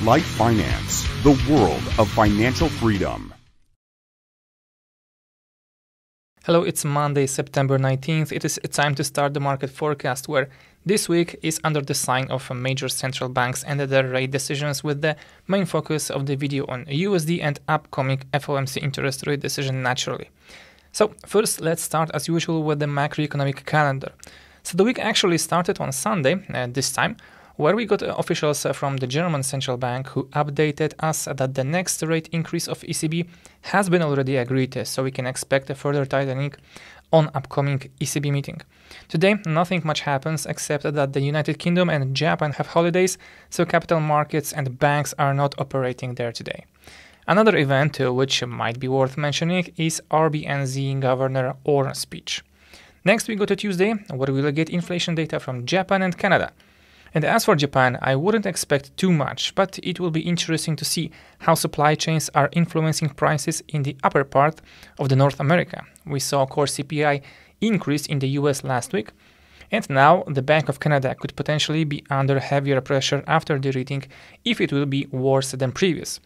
LiteFinance, the world of financial freedom. Hello, it's Monday, September 19th. It is time to start the market forecast, where this week is under the sign of major central banks and their rate decisions, with the main focus of the video on USD and upcoming FOMC interest rate decision naturally. So first, let's start as usual with the macroeconomic calendar. So the week actually started on Sunday, this time, where we got officials from the German central bank who updated us that the next rate increase of ECB has been already agreed, so we can expect a further tightening on upcoming ECB meeting. Today, nothing much happens except that the United Kingdom and Japan have holidays, so capital markets and banks are not operating there today. Another event which might be worth mentioning is RBNZ Governor Orr's speech. Next, we go to Tuesday, where we will get inflation data from Japan and Canada. And as for Japan, I wouldn't expect too much, but it will be interesting to see how supply chains are influencing prices in the upper part of the North America. We saw core CPI increase in the US last week, and now the Bank of Canada could potentially be under heavier pressure after the reading if it will be worse than previous.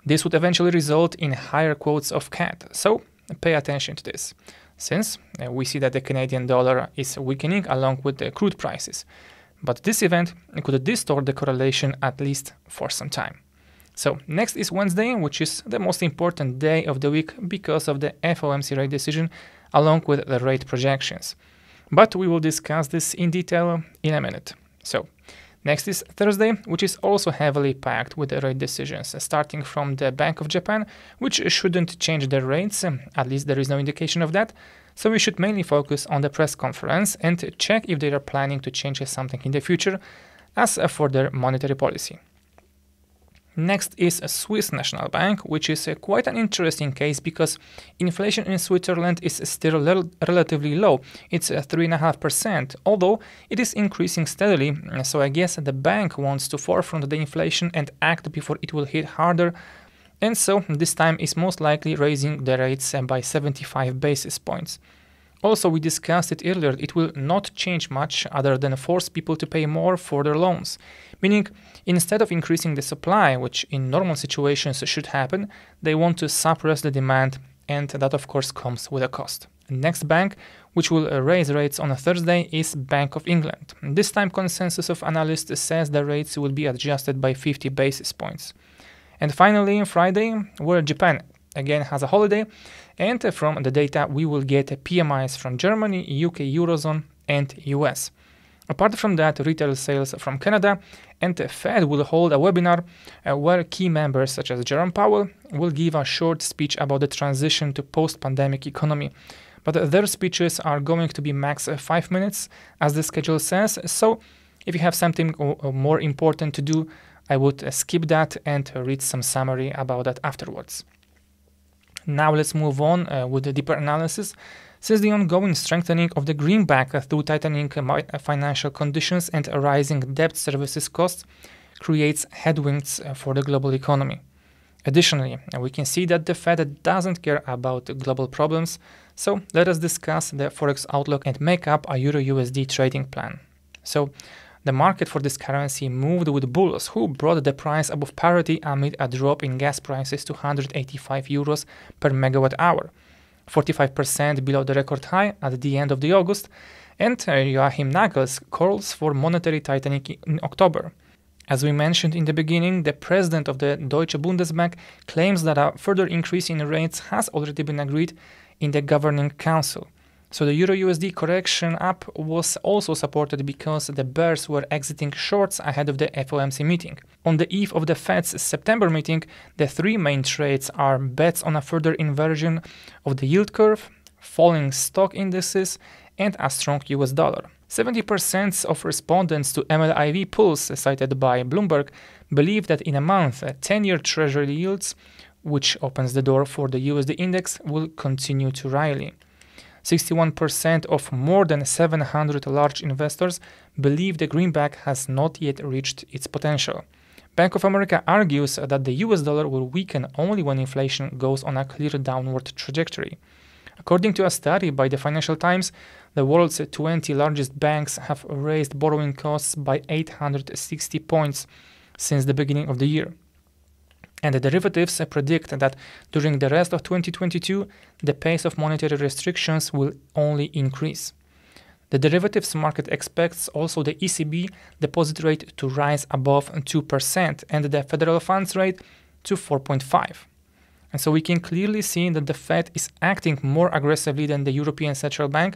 This would eventually result in higher quotes of CAD, so pay attention to this, since we see that the Canadian dollar is weakening along with the crude prices. But this event could distort the correlation at least for some time. So next is Wednesday, which is the most important day of the week because of the FOMC rate decision along with the rate projections. But we will discuss this in detail in a minute. So next is Thursday, which is also heavily packed with the rate decisions, starting from the Bank of Japan, which shouldn't change their rates, at least there is no indication of that. So we should mainly focus on the press conference and check if they are planning to change something in the future as for their monetary policy. Next is Swiss National Bank, which is quite an interesting case because inflation in Switzerland is still relatively low. It's 3.5%, although it is increasing steadily. So I guess the bank wants to forefront the inflation and act before it will hit harder. And so this time is most likely raising the rates by 75 basis points. Also, we discussed it earlier, it will not change much other than force people to pay more for their loans. Meaning, instead of increasing the supply, which in normal situations should happen, they want to suppress the demand, and that of course comes with a cost. Next bank, which will raise rates on a Thursday, is Bank of England. This time consensus of analysts says the rates will be adjusted by 50 basis points. And finally, Friday, where Japan again has a holiday, and from the data we will get PMIs from Germany, UK, Eurozone, and US. Apart from that, retail sales from Canada, and the Fed will hold a webinar where key members such as Jerome Powell will give a short speech about the transition to post-pandemic economy. But their speeches are going to be max 5 minutes, as the schedule says, so if you have something more important to do, I would skip that and read some summary about that afterwards. Now let's move on with the deeper analysis. Since the ongoing strengthening of the greenback through tightening financial conditions and rising debt services costs creates headwinds for the global economy. Additionally, we can see that the Fed doesn't care about global problems, so let us discuss the Forex Outlook and make up a Euro-USD trading plan. So, the market for this currency moved with bulls who brought the price above parity amid a drop in gas prices to 185 euros per megawatt hour, 45% below the record high at the end of the August, and Joachim Nagel's calls for monetary tightening in October. As we mentioned in the beginning, the president of the Deutsche Bundesbank claims that a further increase in rates has already been agreed in the Governing Council. So the Euro-USD correction up was also supported because the bears were exiting shorts ahead of the FOMC meeting. On the eve of the Fed's September meeting, the three main trades are bets on a further inversion of the yield curve, falling stock indices, and a strong US dollar. 70% of respondents to MLIV polls cited by Bloomberg believe that in a month, 10-year Treasury yields, which opens the door for the USD index, will continue to rally. 61% of more than 700 large investors believe the greenback has not yet reached its potential. Bank of America argues that the US dollar will weaken only when inflation goes on a clear downward trajectory. According to a study by the Financial Times, the world's 20 largest banks have raised borrowing costs by 860 points since the beginning of the year. And the derivatives predict that during the rest of 2022, the pace of monetary restrictions will only increase. The derivatives market expects also the ECB deposit rate to rise above 2% and the federal funds rate to 4.5%. And so we can clearly see that the Fed is acting more aggressively than the European Central Bank,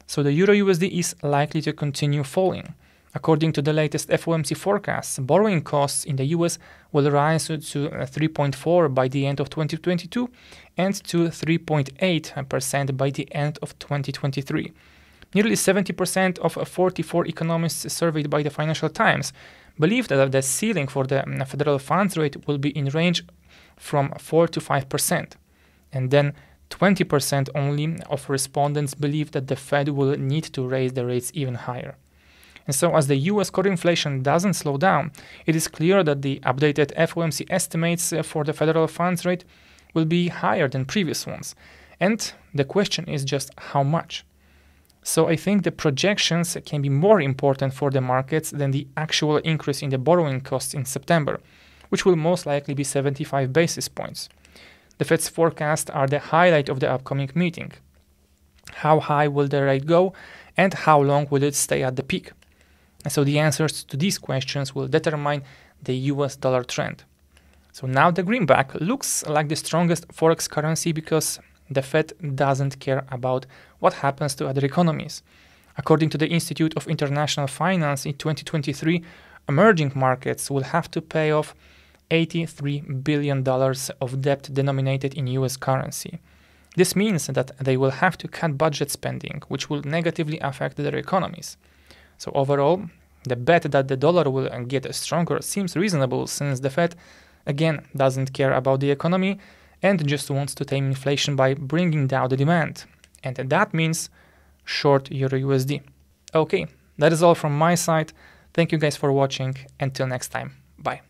so the Euro-USD is likely to continue falling. According to the latest FOMC forecasts, borrowing costs in the US will rise to 3.4% by the end of 2022 and to 3.8% by the end of 2023. Nearly 70% of 44 economists surveyed by the Financial Times believe that the ceiling for the federal funds rate will be in range from 4 to 5%. And then 20% only of respondents believe that the Fed will need to raise the rates even higher. And so as the US core inflation doesn't slow down, it is clear that the updated FOMC estimates for the federal funds rate will be higher than previous ones. And the question is just how much. So I think the projections can be more important for the markets than the actual increase in the borrowing costs in September, which will most likely be 75 basis points. The Fed's forecasts are the highlight of the upcoming meeting. How high will the rate go and how long will it stay at the peak? And so the answers to these questions will determine the US dollar trend. So now the greenback looks like the strongest forex currency because the Fed doesn't care about what happens to other economies. According to the Institute of International Finance, in 2023, emerging markets will have to pay off $83 billion of debt denominated in US currency. This means that they will have to cut budget spending, which will negatively affect their economies. So overall, the bet that the dollar will get stronger seems reasonable since the Fed, again, doesn't care about the economy and just wants to tame inflation by bringing down the demand. And that means short Euro-USD. Okay, that is all from my side. Thank you guys for watching. Until next time. Bye.